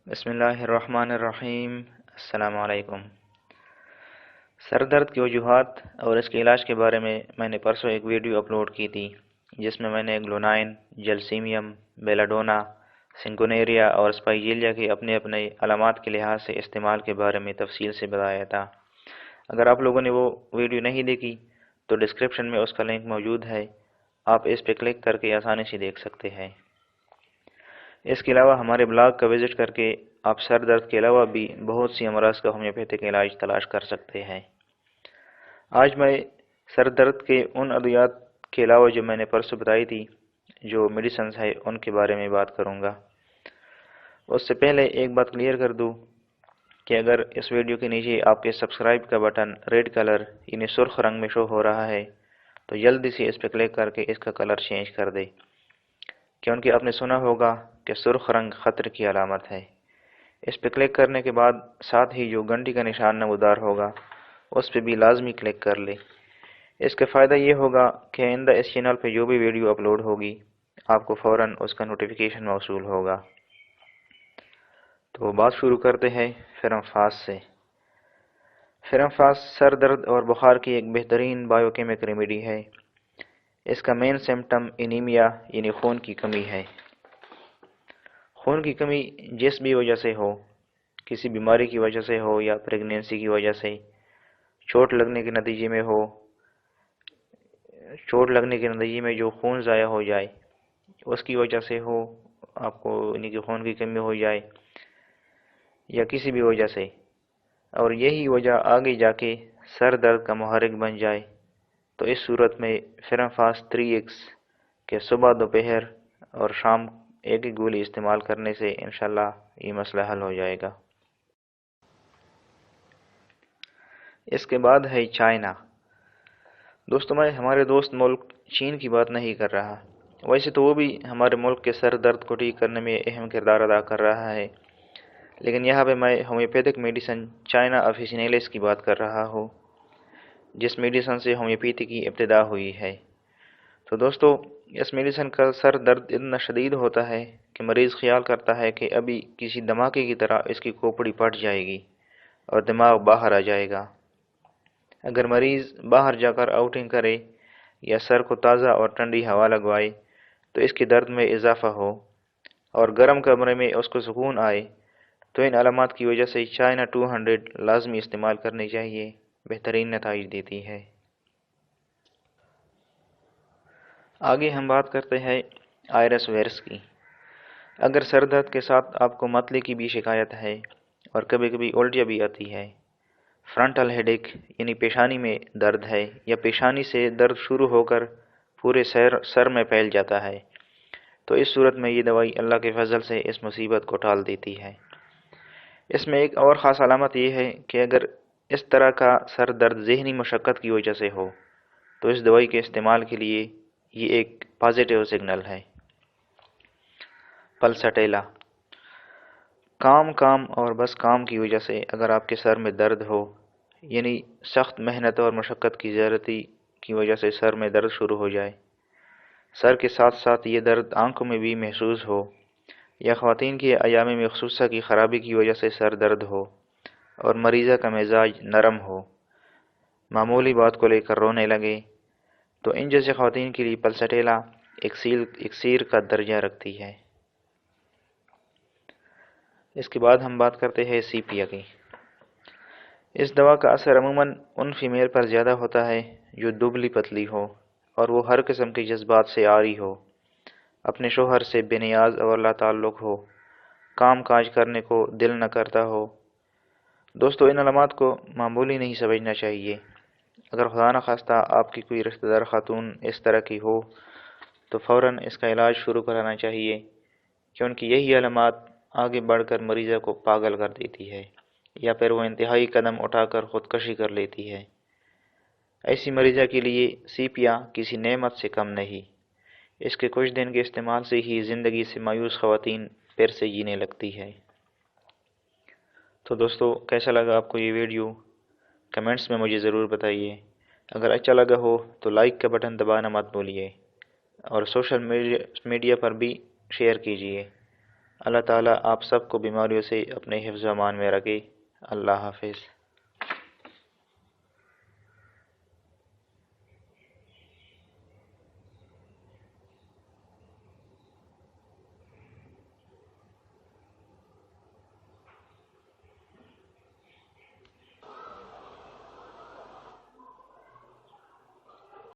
بسم اللہ الرحمن الرحیم۔ السلام علیکم۔ سر درد کی وجوہات اور اس کے علاج کے بارے میں نے پرسوں ایک ویڈیو اپلوڈ کی تھی جس میں نے گلونائن، جلسیمیم، بیلاڈونا، سنکونیریا اور اسپائجیلیا کے اپنے اپنے علامات کے لحاظ سے استعمال کے بارے میں تفصیل سے بتایا تھا۔ اگر آپ لوگوں نے وہ ویڈیو نہیں دیکھی تو ڈسکرپشن میں اس کا لنک موجود ہے، آپ اس پہ کلک کر کے آسانی سے دیکھ سکتے ہیں۔ اس کے علاوہ ہمارے بلاگ کا وزٹ کر کے آپ سر درد کے علاوہ بھی بہت سی امراض کا ہومیوپیتھک علاج تلاش کر سکتے ہیں۔ آج میں سر درد کے ان ادویات کے علاوہ جو میں نے پرسوں بتائی تھی، جو میڈیسنز ہے، ان کے بارے میں بات کروں گا۔ اس سے پہلے ایک بات کلیئر کر دوں کہ اگر اس ویڈیو کے نیچے آپ کے سبسکرائب کا بٹن ریڈ کلر یعنی سرخ رنگ میں شو ہو رہا ہے تو جلدی سے اس پہ کلک کر کے اس کا کلر چینج کر دے، کیونکہ آپ نے سنا ہوگا کہ سرخ رنگ خطر کی علامت ہے۔ اس پہ کلک کرنے کے بعد ساتھ ہی جو گھنٹی کا نشان نمودار ہوگا اس پہ بھی لازمی کلک کر لے۔ اس کا فائدہ یہ ہوگا کہ آئندہ اس چینل پہ جو بھی ویڈیو اپلوڈ ہوگی آپ کو فوراً اس کا نوٹیفیکیشن موصول ہوگا۔ تو بات شروع کرتے ہیں فرنفاس سے۔ فرنفاس سر درد اور بخار کی ایک بہترین بائیو کیمیکل ریمیڈی ہے۔ اس کا مین سمپٹم انیمیا یعنی خون کی کمی ہے۔ خون کی کمی جس بھی وجہ سے ہو، کسی بیماری کی وجہ سے ہو یا پریگنینسی کی وجہ سے، چوٹ لگنے کے نتیجے میں ہو، چوٹ لگنے کے نتیجے میں جو خون ضائع ہو جائے اس کی وجہ سے ہو، آپ کو یعنی کہ خون کی کمی ہو جائے یا کسی بھی وجہ سے، اور یہی وجہ آگے جا کے سر درد کا محرک بن جائے، تو اس صورت میں فرنفاس 3X کے صبح، دوپہر اور شام ایک ایک گولی استعمال کرنے سے انشاءاللہ یہ مسئلہ حل ہو جائے گا۔ اس کے بعد ہے چائنا۔ دوستوں، میں ہمارے دوست ملک چین کی بات نہیں کر رہا، ویسے تو وہ بھی ہمارے ملک کے سر درد کو ٹھیک کرنے میں اہم کردار ادا کر رہا ہے، لیکن یہاں پہ میں ہومیوپیتھک میڈیسن چائنا افیسینیلس کی بات کر رہا ہوں، جس میڈیسن سے ہومیوپیتھی کی ابتدا ہوئی ہے۔ تو دوستو، اس میڈیسن کا سر درد اتنا شدید ہوتا ہے کہ مریض خیال کرتا ہے کہ ابھی کسی دھماکے کی طرح اس کی کھوپڑی پھٹ جائے گی اور دماغ باہر آ جائے گا۔ اگر مریض باہر جا کر آؤٹنگ کرے یا سر کو تازہ اور ٹھنڈی ہوا لگوائے تو اس کے درد میں اضافہ ہو، اور گرم کمرے میں اس کو سکون آئے، تو ان علامات کی وجہ سے چائنا 200 لازمی استعمال کرنی چاہیے، بہترین نتائج دیتی ہے۔ آگے ہم بات کرتے ہیں آئرس وائرس کی۔ اگر سر درد کے ساتھ آپ کو متلے کی بھی شکایت ہے اور کبھی کبھی الٹیاں بھی آتی ہے، فرنٹل ہیڈیک یعنی پیشانی میں درد ہے، یا پیشانی سے درد شروع ہو کر پورے سر میں پھیل جاتا ہے، تو اس صورت میں یہ دوائی اللہ کے فضل سے اس مصیبت کو ٹال دیتی ہے۔ اس میں ایک اور خاص علامت یہ ہے کہ اگر اس طرح کا سر درد ذہنی مشقت کی وجہ سے ہو تو اس دوائی کے استعمال کے لیے یہ ایک پازیٹیو سگنل ہے۔ پلساٹیلا۔ کام اور بس کام کی وجہ سے اگر آپ کے سر میں درد ہو، یعنی سخت محنت اور مشقت کی زیادتی کی وجہ سے سر میں درد شروع ہو جائے، سر کے ساتھ ساتھ یہ درد آنکھوں میں بھی محسوس ہو، یا خواتین کی ایام مخصوصہ کی خرابی کی وجہ سے سر درد ہو اور مریضہ کا مزاج نرم ہو، معمولی بات کو لے کر رونے لگے، تو ان جیسے خواتین کے لیے پلساٹیلا اکسیر کا درجہ رکھتی ہے۔ اس کے بعد ہم بات کرتے ہیں سیپیا کی۔ اس دوا کا اثر عموماً ان فیمیل پر زیادہ ہوتا ہے جو دبلی پتلی ہو اور وہ ہر قسم کے جذبات سے عاری ہو، اپنے شوہر سے بے نیاز اور لا تعلق ہو، کام کاج کرنے کو دل نہ کرتا ہو۔ دوستو، ان علامات کو معمولی نہیں سمجھنا چاہیے۔ اگر خدا نخواستہ آپ کی کوئی رشتہ دار خاتون اس طرح کی ہو تو فوراً اس کا علاج شروع کرانا چاہیے، کیونکہ یہی علامات آگے بڑھ کر مریضہ کو پاگل کر دیتی ہے، یا پھر وہ انتہائی قدم اٹھا کر خودکشی کر لیتی ہے۔ ایسی مریضہ کے لیے سیپیا کسی نعمت سے کم نہیں۔ اس کے کچھ دن کے استعمال سے ہی زندگی سے مایوس خواتین پھر سے جینے لگتی ہے۔ تو دوستو، کیسا لگا آپ کو یہ ویڈیو؟ کمنٹس میں مجھے ضرور بتائیے۔ اگر اچھا لگا ہو تو لائک کا بٹن دبانا مت بھولیے، اور سوشل میڈیا پر بھی شیئر کیجیے۔ اللہ تعالیٰ آپ سب کو بیماریوں سے اپنے حفظ و امان میں رکھے۔ اللہ حافظ۔